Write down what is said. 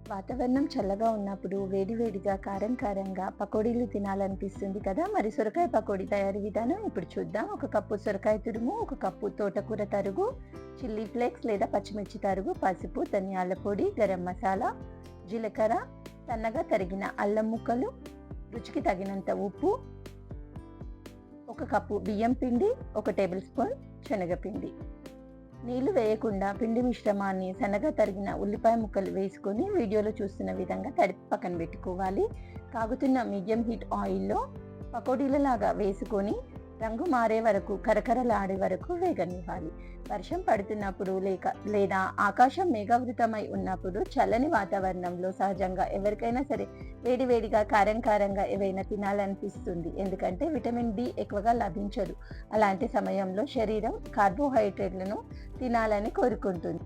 వాతావరణం చల్లగా ఉన్నప్పుడు వేడివేడిగా కారం కారంగా పకోడీలు తినాలనిపిస్తుంది కదా. మరి సొరకాయ పకోడీ తయారీ విధానం ఇప్పుడు చూద్దాం. ఒక కప్పు సొరకాయ తురుము, ఒక కప్పు తోటకూర తరుగు, చిల్లీ ఫ్లేక్స్ లేదా పచ్చిమిర్చి తరుగు, పసుపు, ధనియాల పొడి, గరం మసాలా, జీలకర్ర, సన్నగా తరిగిన అల్లం ముక్కలు, రుచికి తగినంత ఉప్పు, ఒక కప్పు బియ్యం పిండి, ఒక టేబుల్ స్పూన్ శనగపిండి. నీళ్లు వేయకుండా పిండి మిశ్రమాన్ని సన్నగా తరిగిన ఉల్లిపాయ ముక్కలు వేసుకొని వీడియోలో చూస్తున్న విధంగా తడిపి పక్కన పెట్టుకోవాలి. కాగుతున్న మీడియం హీట్ ఆయిల్లో పకోడీలలాగా వేసుకొని రంగు మారే వరకు, కరకరలాడే వరకు వేగనివ్వాలి. వర్షం పడుతున్నప్పుడు లేదా ఆకాశం మేఘావృతమై ఉన్నప్పుడు చల్లని వాతావరణంలో సహజంగా ఎవరికైనా సరే వేడివేడిగా కారం కారంగా ఏవైనా తినాలనిపిస్తుంది. ఎందుకంటే విటమిన్ డి ఎక్కువగా లభించదు. అలాంటి సమయంలో శరీరం కార్బోహైడ్రేట్లను తినాలని కోరుకుంటుంది.